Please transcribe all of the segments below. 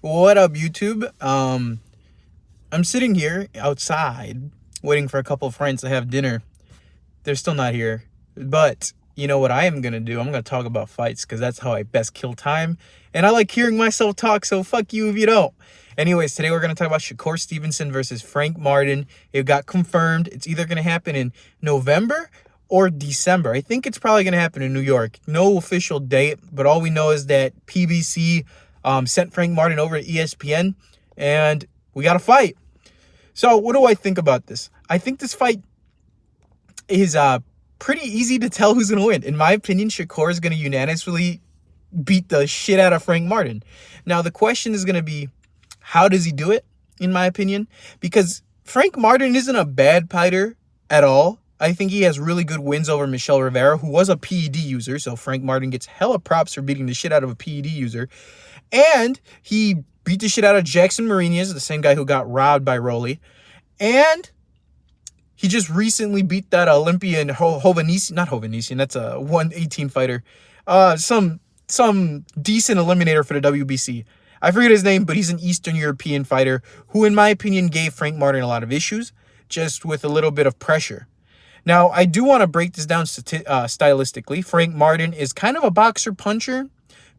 What up, YouTube? I'm sitting here outside waiting for a couple of friends to have dinner. They're still not here. But you know what I am going to do? I'm going to talk about fights because that's how I best kill time. And I like hearing myself talk, so fuck you if you don't. Anyways, today we're going to talk about Shakur Stevenson versus Frank Martin. It got confirmed. It's either going to happen in November or December. I think it's probably going to happen in New York. No official date, but all we know is that PBC sent Frank Martin over to ESPN, and we got a fight. So what do I think about this? I think this fight is pretty easy to tell who's going to win. In my opinion, Shakur is going to unanimously beat the shit out of Frank Martin. Now, the question is going to be, how does he do it, in my opinion? Because Frank Martin isn't a bad fighter at all. I think he has really good wins over Michel Rivera, who was a PED user. So Frank Martin gets hella props for beating the shit out of a PED user. And he beat the shit out of Jackson Marinez, the same guy who got robbed by Rolly. And he just recently beat that Olympian not Hovanesian, that's a 118 fighter. Some decent eliminator for the WBC. I forget his name, but he's an Eastern European fighter who, in my opinion, gave Frank Martin a lot of issues, just with a little bit of pressure. Now, I do want to break this down stylistically. Frank Martin is kind of a boxer-puncher,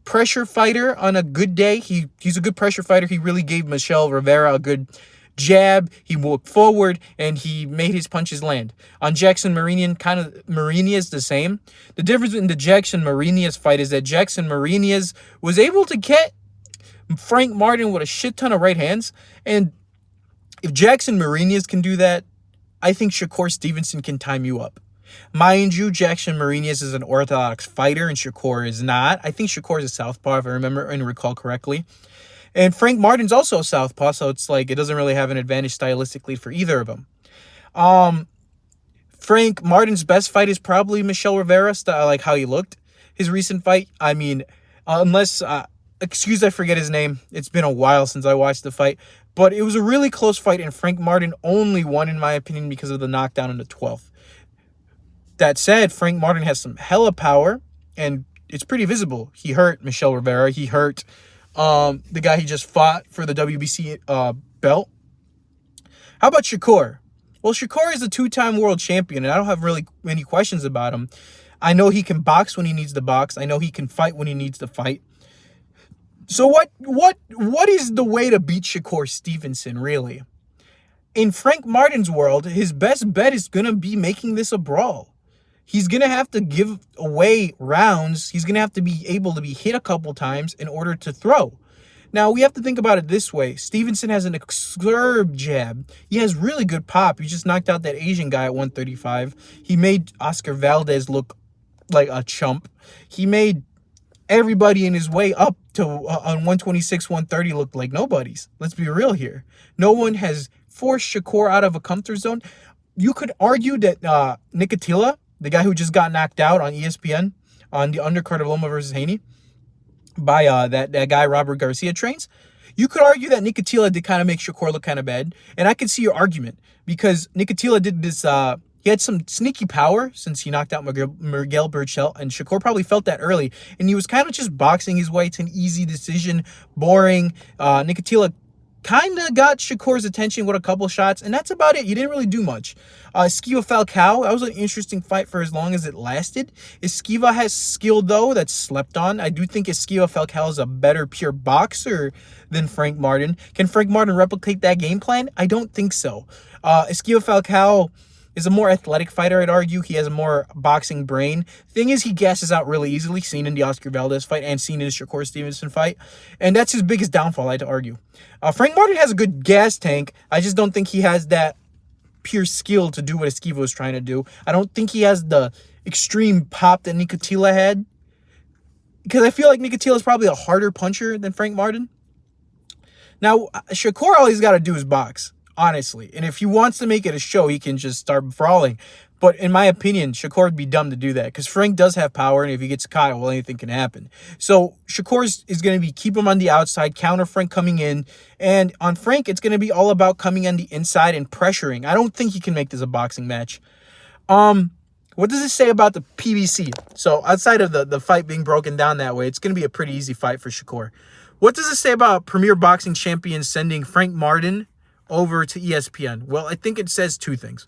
pressure fighter on a good day. He's a good pressure fighter. He really gave Michel Rivera a good jab. He walked forward, and he made his punches land. On Jackson Marinez, the same. The difference in the Jackson Marinez fight is that Jackson Marinez was able to get Frank Martin with a shit ton of right hands. And if Jackson Marinez can do that, I think Shakur Stevenson can time you up. Mind you, Jackson Marinez is an orthodox fighter and Shakur is not. I think Shakur is a southpaw, if I remember and recall correctly. And Frank Martin's also a southpaw, so it's like it doesn't really have an advantage stylistically for either of them. Frank Martin's best fight is probably Michel Rivera, like how he looked. His recent fight, I mean, unless, excuse I forget his name. It's been a while since I watched the fight. But it was a really close fight, and Frank Martin only won, in my opinion, because of the knockdown in the 12th. That said, Frank Martin has some hella power, and it's pretty visible. He hurt Michel Rivera. He hurt the guy he just fought for the WBC belt. How about Shakur? Well, Shakur is a two-time world champion, and I don't have really many questions about him. I know he can box when he needs to box. I know he can fight when he needs to fight. So what is the way to beat Shakur Stevenson, really? In Frank Martin's world, his best bet is going to be making this a brawl. He's going to have to give away rounds. He's going to have to be able to be hit a couple times in order to throw. Now, we have to think about it this way. Stevenson has an absurd jab. He has really good pop. He just knocked out that Asian guy at 135. He made Oscar Valdez look like a chump. He made everybody in his way up to on 126, 130 looked like nobodies. Let's be real here. No one has forced Shakur out of a comfort zone. You could argue that Nicotilla, the guy who just got knocked out on ESPN on the undercard of Loma versus Haney by that guy Robert Garcia trains, you could argue that Nicotilla did kind of make Shakur look kind of bad. And I could see your argument because Nicotilla did this... he had some sneaky power since he knocked out Miguel Burchell, and Shakur probably felt that early. And he was kind of just boxing his way to an easy decision, boring. Nicotilla kind of got Shakur's attention with a couple shots, and that's about it. He didn't really do much. Esquiva Falcao, that was an interesting fight for as long as it lasted. Esquiva has skill, though, that's slept on. I do think Esquiva Falcao is a better pure boxer than Frank Martin. Can Frank Martin replicate that game plan? I don't think so. Esquiva Falcao is a more athletic fighter, I'd argue. He has a more boxing brain. Thing is, he gasses out really easily, seen in the Oscar Valdez fight and seen in the Shakur Stevenson fight. And that's his biggest downfall, I'd argue. Frank Martin has a good gas tank. I just don't think he has that pure skill to do what Esquiva was trying to do. I don't think he has the extreme pop that Nicotilla had. Because I feel like Nicotilla is probably a harder puncher than Frank Martin. Now, Shakur, all he's got to do is box. Honestly. And if he wants to make it a show, he can just start brawling. But in my opinion, Shakur would be dumb to do that because Frank does have power, and if he gets caught, well, anything can happen. So Shakur is going to be keep him on the outside, counter Frank coming in. And on Frank, it's going to be all about coming on the inside and pressuring. I don't think he can make this a boxing match. What does it say about the PBC? So outside of the fight being broken down that way, it's going to be a pretty easy fight for Shakur. What does it say about Premier Boxing Champions sending Frank Martin over to ESPN? Well, I think it says two things.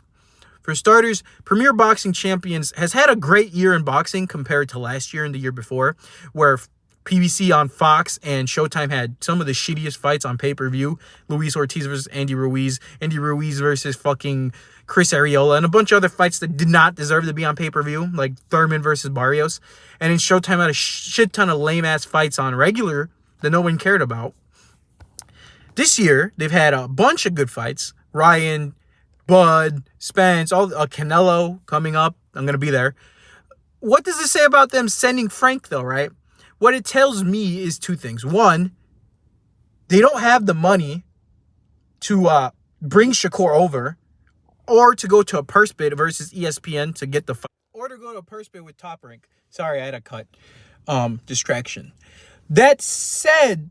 For starters, Premier Boxing Champions has had a great year in boxing compared to last year and the year before, where PBC on Fox and Showtime had some of the shittiest fights on pay-per-view. Luis Ortiz versus Andy Ruiz versus fucking Chris Arreola, and a bunch of other fights that did not deserve to be on pay-per-view, like Thurman versus Barrios. And then Showtime had a shit ton of lame-ass fights on regular that no one cared about. This year, they've had a bunch of good fights. Ryan, Bud, Spence, all Canelo coming up. I'm going to be there. What does it say about them sending Frank, though, right? What it tells me is two things. One, they don't have the money to bring Shakur over or to go to a purse bid versus ESPN to get the fight. Or to go to a purse bid with Top Rank. Sorry, I had a cut. Distraction. That said,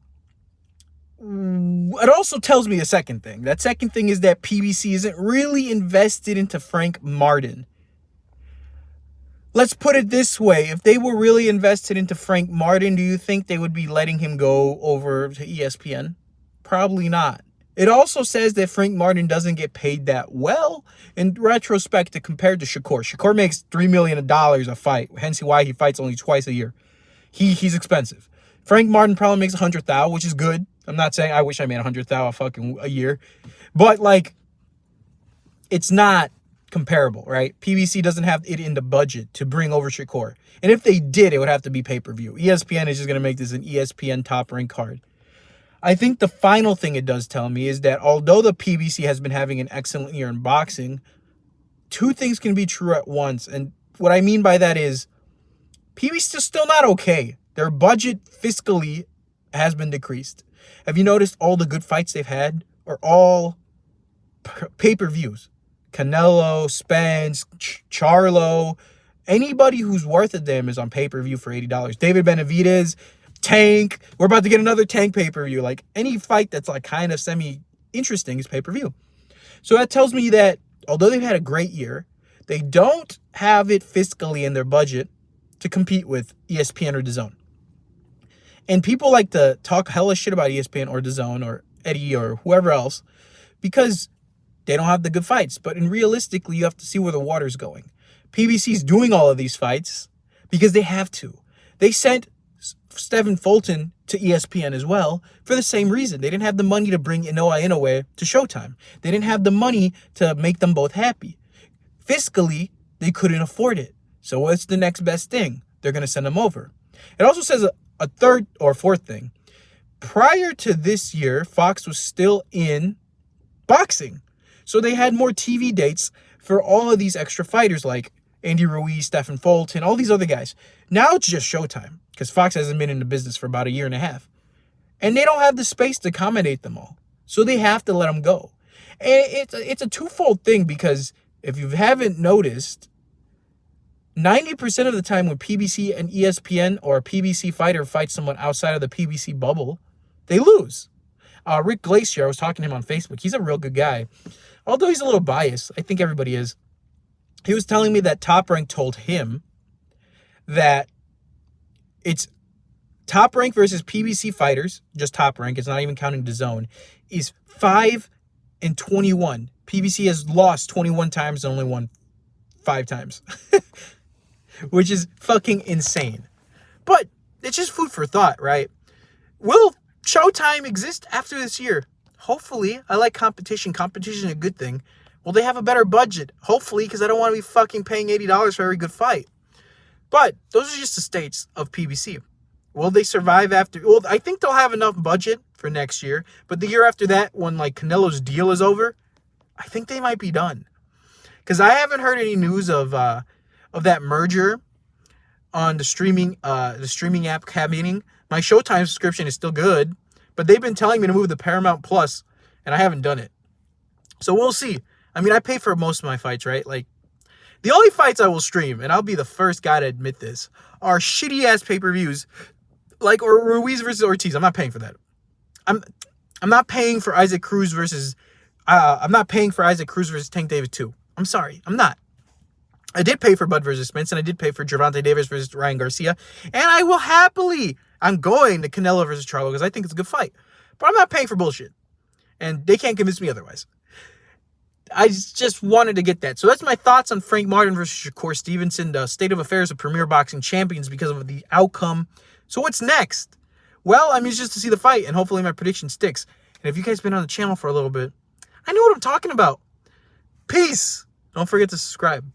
it also tells me a second thing. That second thing is that PBC isn't really invested into Frank Martin. Let's put it this way. If they were really invested into Frank Martin, do you think they would be letting him go over to ESPN? Probably not. It also says that Frank Martin doesn't get paid that well in retrospect compared to Shakur. Shakur makes $3 million a fight, hence why he fights only twice a year. He's expensive. Frank Martin probably makes $100,000, which is good. I'm not saying I wish I made $100,000 a year, but like, it's not comparable, right? PBC doesn't have it in the budget to bring over Shakur. And if they did, it would have to be pay-per-view. ESPN is just going to make this an ESPN Top Rank card. I think the final thing it does tell me is that although the PBC has been having an excellent year in boxing, two things can be true at once. And what I mean by that is PBC is still not okay. Their budget fiscally has been decreased. Have you noticed all the good fights they've had are all pay-per-views? Canelo, Spence, Charlo, anybody who's worth a damn is on pay-per-view for $80. David Benavidez, Tank. We're about to get another Tank pay-per-view. Like, any fight that's like kind of semi-interesting is pay-per-view. So that tells me that although they've had a great year, they don't have it fiscally in their budget to compete with ESPN or DAZN. And people like to talk hella shit about ESPN or DAZN or Eddie or whoever else because they don't have the good fights. But realistically, you have to see where the water's going. PBC's doing all of these fights because they have to. They sent Stephen Fulton to ESPN as well for the same reason. They didn't have the money to bring Inoue Inoue to Showtime. They didn't have the money to make them both happy. Fiscally, they couldn't afford it. So what's the next best thing? They're going to send them over. It also says a third or fourth thing. Prior to this year, Fox was still in boxing. So they had more TV dates for all of these extra fighters like Andy Ruiz, Stephen Fulton, all these other guys. Now it's just Showtime because Fox hasn't been in the business for about a year and a half. And they don't have the space to accommodate them all. So they have to let them go. And it's a twofold thing because if you haven't noticed, 90% of the time when PBC and ESPN or a PBC fighter fights someone outside of the PBC bubble, they lose. Rick Glacier, I was talking to him on Facebook. He's a real good guy. Although he's a little biased. I think everybody is. He was telling me that Top Rank told him that it's Top Rank versus PBC fighters, just Top Rank, it's not even counting DAZN, is 5-21. PBC has lost 21 times and only won 5 times. Which is fucking insane. But it's just food for thought, right? Will Showtime exist after this year? Hopefully. I like competition. Competition is a good thing. Will they have a better budget? Hopefully, because I don't want to be fucking paying $80 for every good fight. But those are just the states of PBC. Will they survive after? Well, I think they'll have enough budget for next year. But the year after that, when like Canelo's deal is over, I think they might be done. Because I haven't heard any news of that merger on the streaming app happening. My Showtime subscription is still good, but they've been telling me to move to Paramount Plus, and I haven't done it. So we'll see. I mean, I pay for most of my fights, right? Like, the only fights I will stream, and I'll be the first guy to admit this, are shitty-ass pay-per-views, like Ruiz versus Ortiz. I'm not paying for that. I'm not paying for Isaac Cruz versus Tank Davis 2. I'm sorry. I'm not. I did pay for Bud versus Spence, and I did pay for Gervonta Davis versus Ryan Garcia, and I will happily I'm going to Canelo versus Charlo because I think it's a good fight. But I'm not paying for bullshit. And they can't convince me otherwise. I just wanted to get that. So that's my thoughts on Frank Martin versus Shakur Stevenson, the state of affairs of Premier Boxing Champions because of the outcome. So what's next? Well, I mean, it's just to see the fight, and hopefully my prediction sticks. And if you guys been on the channel for a little bit, I know what I'm talking about. Peace. Don't forget to subscribe.